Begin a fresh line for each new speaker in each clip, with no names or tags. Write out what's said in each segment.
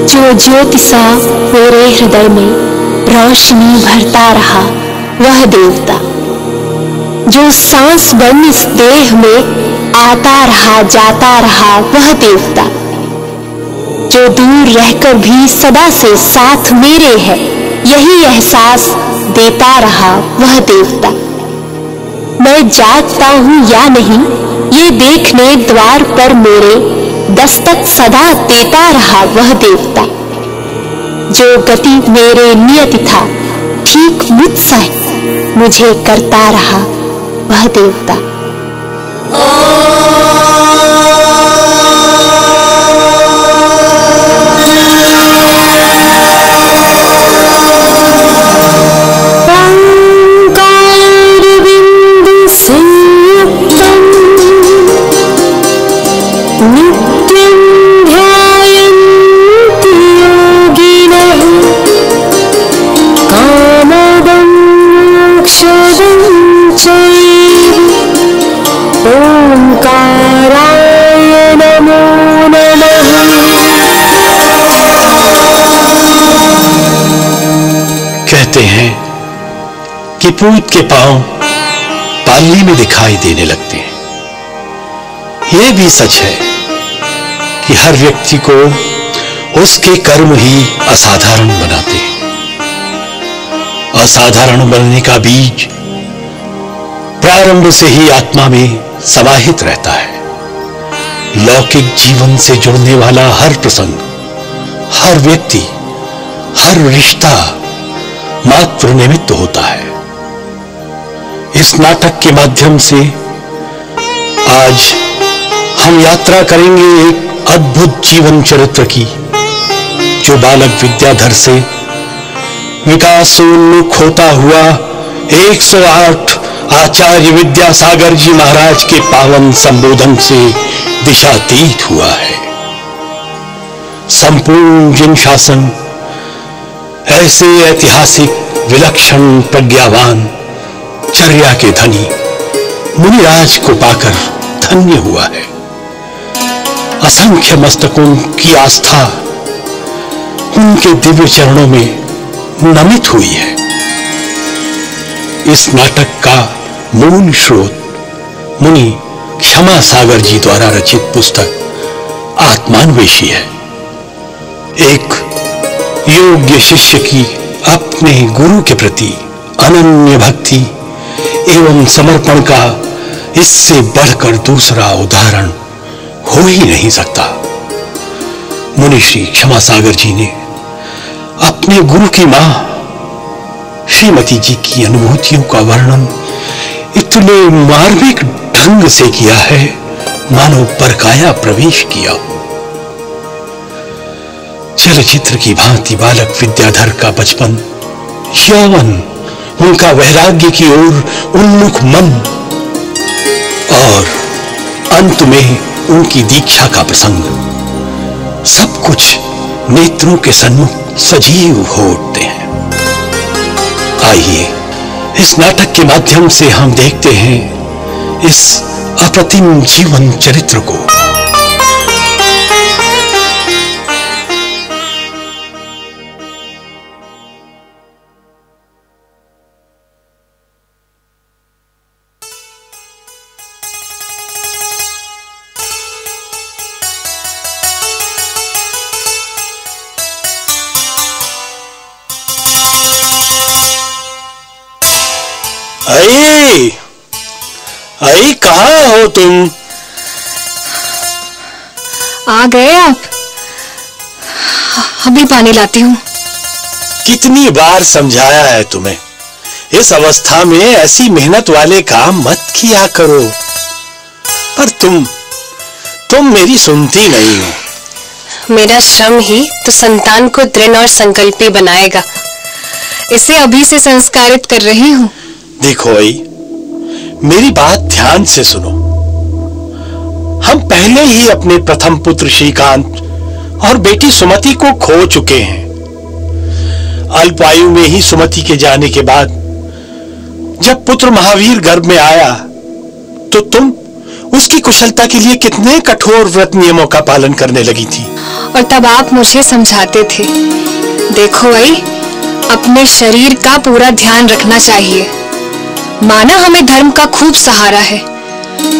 जो ज्योति सा मेरे हृदय में रोशनी भरता रहा वह देवता, जो सांस बन इस देह में आता रहा जाता रहा वह देवता, जो दूर रहकर भी सदा से साथ मेरे है यही एहसास देता रहा वह देवता। मैं जागता हूं या नहीं ये देखने द्वार पर मेरे दस्तक सदा देता रहा वह देवता, जो गति मेरे नियति था ठीक मुझसा मुझे करता रहा वह देवता।
कहते हैं कि पूत के पांव पालने में दिखाई देने लगते हैं। यह भी सच है कि हर व्यक्ति को उसके कर्म ही असाधारण बनाते हैं। असाधारण बनने का बीज प्रारंभ से ही आत्मा में समाहित रहता है। लौकिक जीवन से जुड़ने वाला हर प्रसंग, हर व्यक्ति, हर रिश्ता मात्र निमित्त होता है। इस नाटक के माध्यम से आज हम यात्रा करेंगे एक अद्भुत जीवन चरित्र की, जो बालक विद्याधर से विकासोन्मुख होता हुआ 108 आचार्य विद्यासागर जी महाराज के पावन संबोधन से दिशातीत हुआ है। संपूर्ण जिन शासन ऐसे ऐतिहासिक विलक्षण प्रज्ञावान चर्या के धनी मुनिराज को पाकर धन्य हुआ है। असंख्य मस्तकों की आस्था उनके दिव्य चरणों में नमित हुई है। इस नाटक का मूल स्रोत मुनि क्षमा सागर जी द्वारा रचित पुस्तक आत्मान्वेषी है। एक योग्य शिष्य की अपने गुरु के प्रति अनन्य भक्ति एवं समर्पण का इससे बढ़कर दूसरा उदाहरण हो ही नहीं सकता। मुनि श्री क्षमा सागर जी ने अपने गुरु की मां श्रीमती जी की अनुभूतियों का वर्णन इतने मार्मिक ढंग से किया है मानो परकाया प्रवेश किया। चलचित्र की भांति बालक विद्याधर का बचपन, यौवन, उनका वैराग्य की ओर उन्मुख मन और अंत में उनकी दीक्षा का प्रसंग, सब कुछ नेत्रों के सन्मुख सजीव हो उठते हैं। आइए इस नाटक के माध्यम से हम देखते हैं इस अप्रतिम जीवन चरित्र को। आई, आई कहाँ हो तुम?
आ गए आप? अभी पानी लाती हूँ।
कितनी बार समझाया है तुम्हें, इस अवस्था में ऐसी मेहनत वाले काम मत किया करो, पर तुम मेरी सुनती नहीं हो।
मेरा श्रम ही तो संतान को दृढ़ और संकल्पी बनाएगा, इसे अभी से संस्कारित कर रही हूँ।
देखो आई, मेरी बात ध्यान से सुनो। हम पहले ही अपने प्रथम पुत्र श्रीकांत और बेटी सुमति को खो चुके हैं। अल्पायु में ही सुमति के जाने के बाद जब पुत्र महावीर गर्भ में आया तो तुम उसकी कुशलता के लिए कितने कठोर व्रत नियमों का पालन करने लगी थी।
और तब आप मुझे समझाते थे, देखो आई, अपने शरीर का पूरा ध्यान रखना चाहिए। माना हमें धर्म का खूब सहारा है,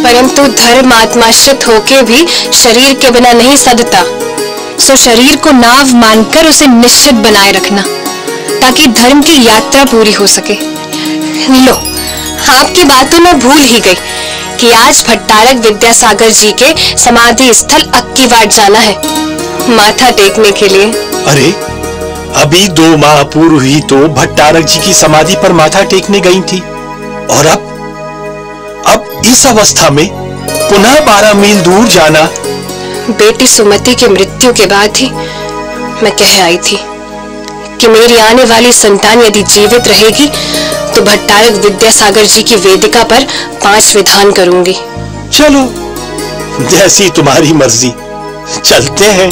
परंतु धर्म आत्माश्रित होके भी शरीर के बिना नहीं सधता। सो शरीर को नाव मानकर उसे निश्चित बनाए रखना, ताकि धर्म की यात्रा पूरी हो सके। लो, आपकी बातों में भूल ही गई कि आज भट्टारक विद्यासागर जी के समाधि स्थल अक्की वाट जाना है, माथा टेकने के लिए।
अरे, अभी 2 माह पूर्व ही तो भट्टारक जी की समाधि पर माथा टेकने गई थी, और अब इस अवस्था में पुनः 12 मील दूर जाना।
बेटी सुमति की मृत्यु के बाद ही मैं कह आई थी कि मेरी आने वाली संतान यदि जीवित रहेगी तो भट्टारक विद्यासागर जी की वेदिका पर 5 विधान करूंगी।
चलो, जैसी तुम्हारी मर्जी, चलते हैं।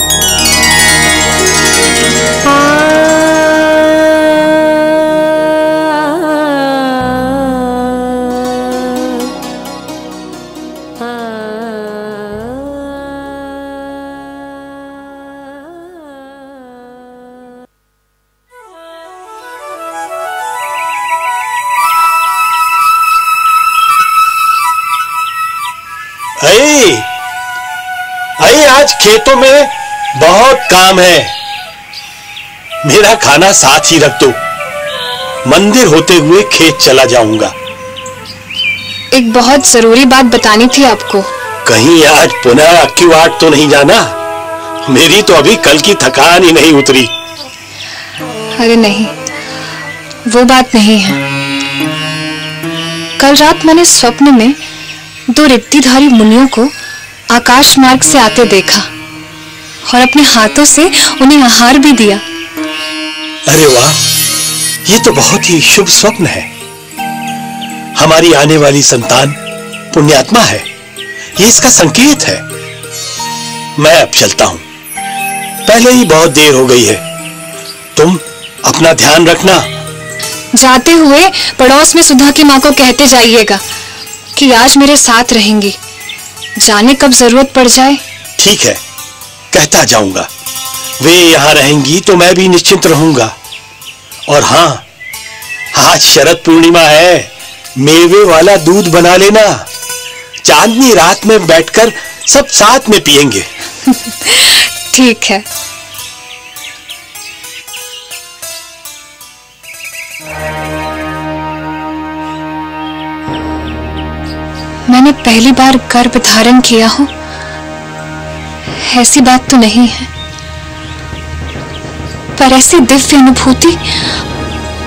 आज खेतों में बहुत काम है, मेरा खाना साथ ही रख दो, मंदिर होते हुए खेत चला जाऊंगा।
एक बहुत जरूरी बात बतानी थी आपको।
कहीं आज पुनः अक्की वाट तो नहीं जाना? मेरी तो अभी कल की थकान ही नहीं उतरी।
अरे नहीं, वो बात नहीं है। कल रात मैंने स्वप्न में 2 रिद्धिधारी मुनियों को आकाश मार्ग से आते देखा और अपने हाथों से उन्हें आहार भी दिया।
अरे वाह, ये तो बहुत ही शुभ स्वप्न है। हमारी आने वाली संतान पुण्यात्मा है, ये इसका संकेत है। मैं अब चलता हूं, पहले ही बहुत देर हो गई है। तुम अपना ध्यान रखना।
जाते हुए पड़ोस में सुधा की माँ को कहते जाइएगा कि आज मेरे साथ रहेंगी, जाने कब जरूरत पड़ जाए।
ठीक है, कहता जाऊंगा। वे यहाँ रहेंगी तो मैं भी निश्चिंत रहूंगा। और हाँ, आज शरद पूर्णिमा है, मेवे वाला दूध बना लेना। चांदनी रात में बैठकर सब साथ में पिएंगे।
ठीक है। मैंने पहली बार गर्भ धारण किया हो, ऐसी बात तो नहीं है, पर ऐसी दिव्य अनुभूति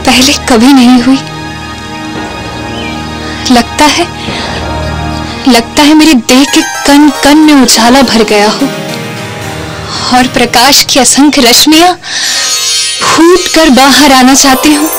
पहले कभी नहीं हुई। लगता है मेरी देह के कण कण में उजाला भर गया हो और प्रकाश की असंख्य रश्मियां फूट कर बाहर आना चाहती हूँ।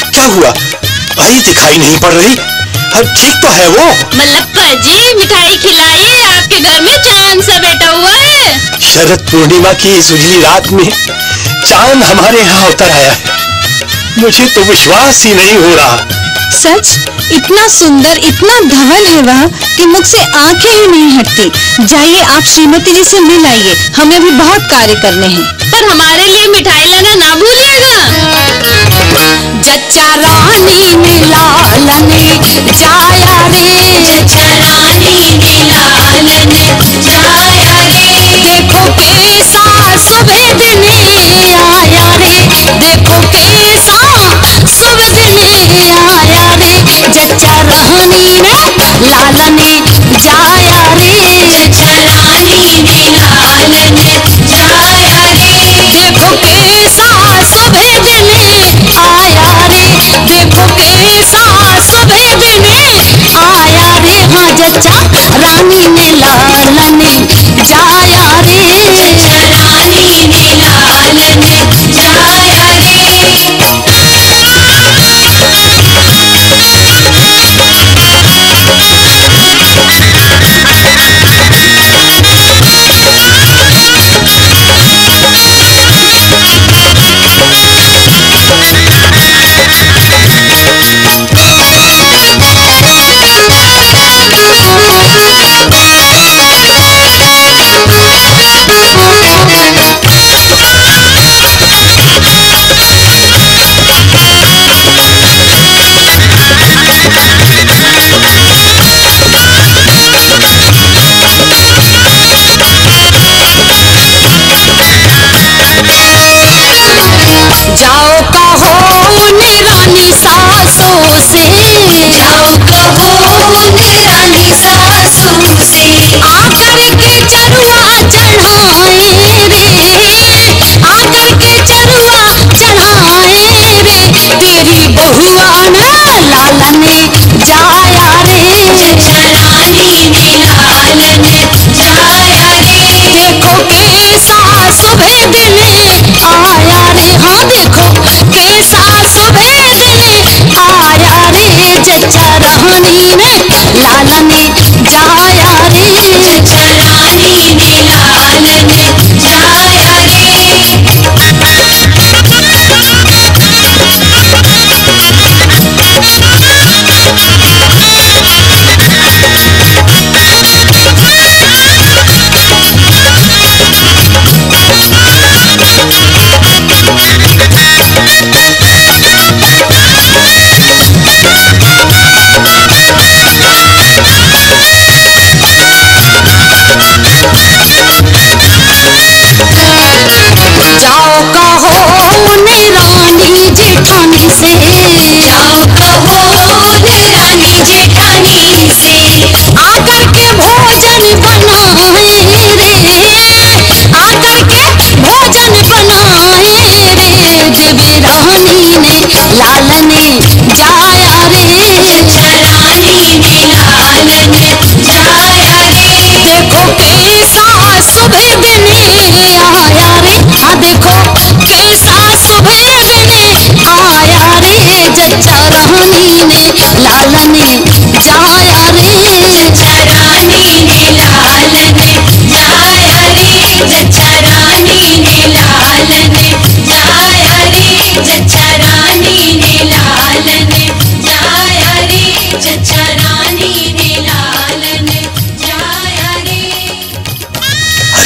क्या हुआ? आई दिखाई नहीं पड़ रही। अब ठीक तो है वो?
मल्लप्पा जी, मिठाई खिलाइए, आपके घर में चांद सा बैठा हुआ है।
शरद पूर्णिमा की इस उजली रात में चांद हमारे यहाँ उतर आया है। मुझे तो विश्वास ही नहीं हो रहा।
सच? इतना सुंदर, इतना धवल है वह कि मुख से आंखें ही नहीं हटती। जाइए, आप श्रीमती जी से मिल आइए, हमें भी बहुत कार्य करने हैं। पर हमारे लिए मिठाई लाना ना भूलिएगा।
जच्चा रानी ने लालने जाया रे,
जच्चा रानी ने लालने जाया रे।
देखो कैसा सुबह दिन आया रे, देखो कैसा सुबह दिन आया रे। जच्चा रानी ने लालने जाया रे,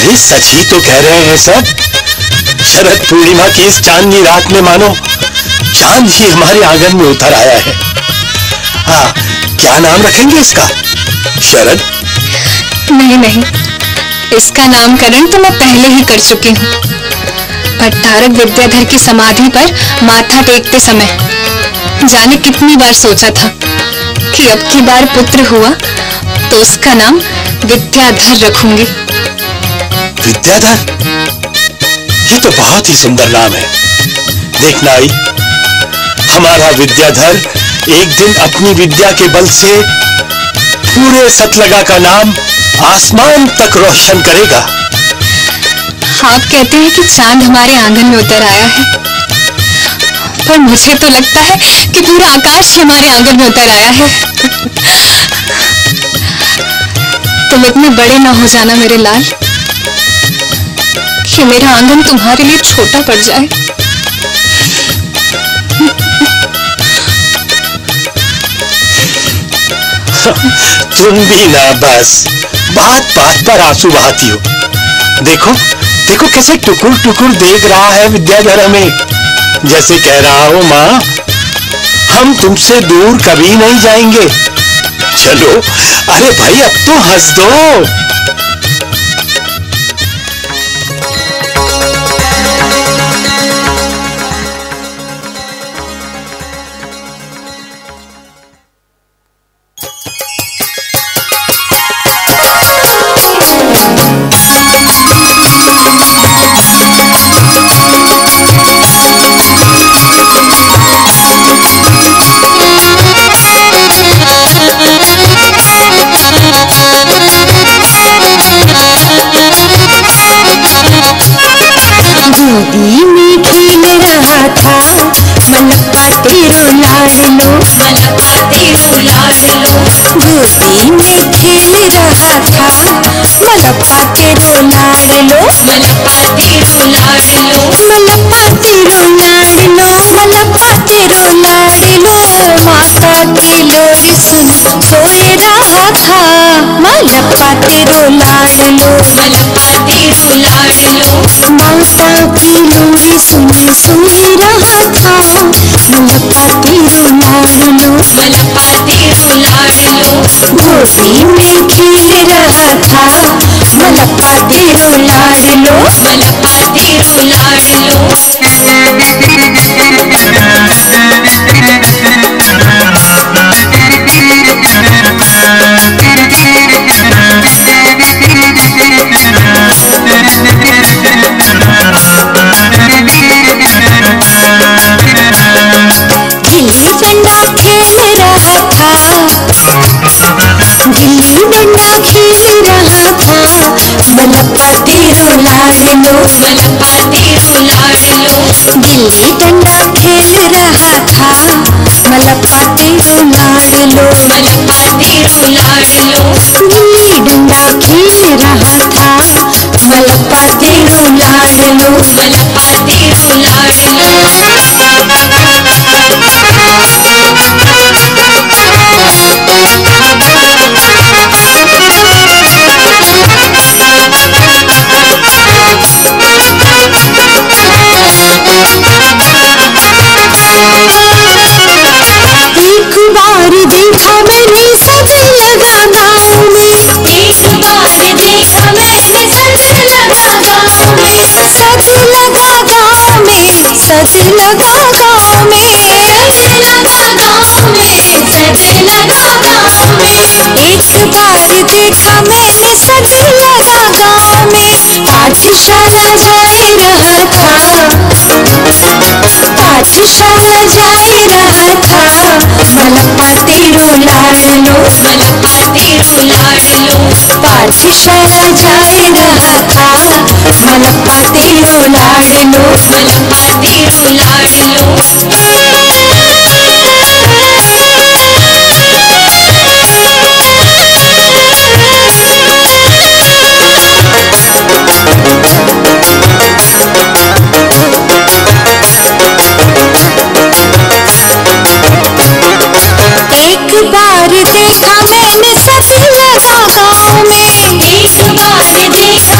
अरे सच ही तो कह रहे हैं सब। शरद पूर्णिमा की इस चांदनी रात में मानो चांद ही हमारे आंगन में उतर आया है। हाँ, क्या नाम रखेंगे इसका? शरद?
नहीं नहीं, इसका नामकरण तो मैं पहले ही कर चुकी हूँ। भट्टारक विद्याधर की समाधि पर माथा टेकते समय जाने कितनी बार सोचा था कि अब की बार पुत्र हुआ तो उसका नाम विद्याधर रखूंगी।
विद्याधर? ये तो बहुत ही सुंदर नाम है। देखना आई, हमारा विद्याधर एक दिन अपनी विद्या के बल से पूरे सतलगा का नाम आसमान तक रोशन करेगा।
आप कहते हैं कि चांद हमारे आंगन में उतर आया है, पर मुझे तो लगता है कि पूरा आकाश ही हमारे आंगन में उतर आया है। तुम इतने बड़े ना हो जाना मेरे लाल कि मेरा आंगन तुम्हारे लिए छोटा पड़ जाए।
तुम भी ना बस बात बात पर आंसू बहाती हो। देखो देखो कैसे टुकुर टुकुर देख रहा है विद्याधर हमें, जैसे कह रहा हो माँ हम तुमसे दूर कभी नहीं जाएंगे। चलो अरे भाई अब तो हंस दो।
गोदी में खेल रहा था मलका तेरो लाडलो, मलका तेरो लाडलो। गोदी में खेल रहा था मलका तेरो लाडलो, मलका तेरो लाडलो। मलका तेरो लाडलो, मलका तेरो लाडलो। माता की लोरी सुन सोए रहा था मलका तेरो लाडलो, मलका तेरो लाडलो। माता की लोरी सुन सोए रहा था मलका तेरो लाडलो, मलका तेरो लाडलो। गोदी में खेल रहा था मलका तेरो लाडलो, मलका तेरो लाडलो। गिल्ली डंडा खेल रहा था, गिल्ली डंडा खेल रहा था मलका तेरो लाडलो, मलका तेरो लाडलो। गिल्ली डंडा खेल रहा था मलका तेरो लाडलो, मलका तेरो लाडलो। गिल्ली डंडा खेल रहा था मलका तेरो लाडलो, मलका तेरो लाडलो। एक बार देखा मैंने सतलगा गाँव में, एक बार देखा मैंने सतलगा गाँव में, सतलगा गाँव में, सतलगा गाँव में, सतलगा गाँव में, सतलगा गाँव में। एक बार देखा मैंने सतलगा गाँव में पाठशाला जाए रहा था, पाठशाला जाए रहा था मलका तेरो लाडलो, मलका तेरो लाडलो। पाठशाला जाए रहा था मलका तेरो लाडलो, मलका तेरो लाडलो। एक बार देखा मैंने सतलगा गाँव में, एक बार देखा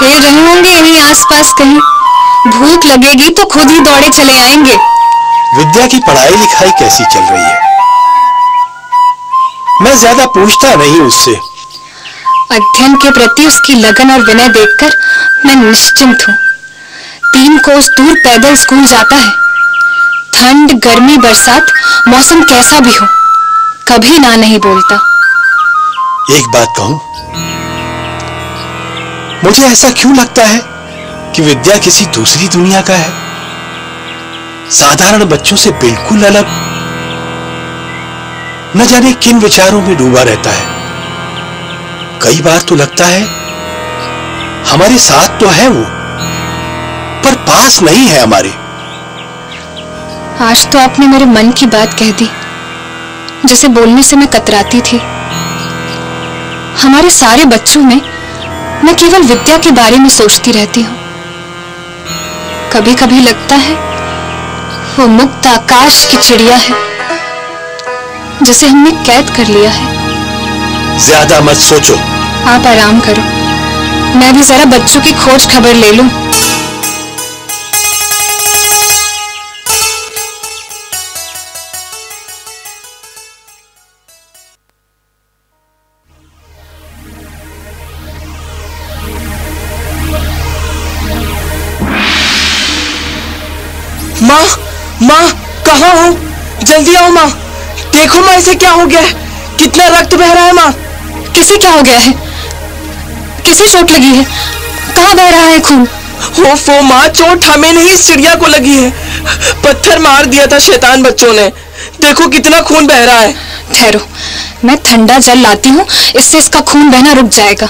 खेल रहे होंगे यहीं आसपास कहीं। भूख लगेगी तो खुद ही दौड़े चले आएंगे।
विद्या की पढ़ाई लिखाई कैसी चल रही है? मैं ज्यादा पूछता नहीं उससे।
अध्ययन के प्रति उसकी लगन और विनय देखकर मैं निश्चिंत हूँ। 3 कोस दूर पैदल स्कूल जाता है। ठंड, गर्मी, बरसात, मौसम कैसा भी हो, कभी ना नहीं बोलता।
एक बात कहूं, मुझे ऐसा क्यों लगता है कि विद्या किसी दूसरी दुनिया का है, साधारण बच्चों से बिल्कुल अलग। न जाने किन विचारों में डूबा रहता है। कई बार तो लगता है हमारे साथ तो है वो, पर पास नहीं है हमारे।
आज तो आपने मेरे मन की बात कह दी, जिसे बोलने से मैं कतराती थी। हमारे सारे बच्चों में मैं केवल विद्या के बारे में सोचती रहती हूँ। कभी कभी लगता है वो मुक्त आकाश की चिड़िया है, जिसे हमने कैद कर लिया है।
ज्यादा मत सोचो।
आप आराम करो, मैं भी जरा बच्चों की खोज खबर ले लूं।
माँ, माँ, कहाँ हो? जल्दी आओ माँ। देखो माँ, इसे क्या हो गया है? कितना रक्त बह रहा है माँ।
किसे क्या हो गया है? किसे चोट लगी है? कहाँ बह रहा है खून?
ओफो माँ, चोट हमें नहीं, इस चिड़िया को लगी है। पत्थर मार दिया था शैतान बच्चों ने। देखो कितना खून बह रहा है।
ठहरो, मैं ठंडा जल लाती हूँ, इससे इसका खून बहना रुक जाएगा।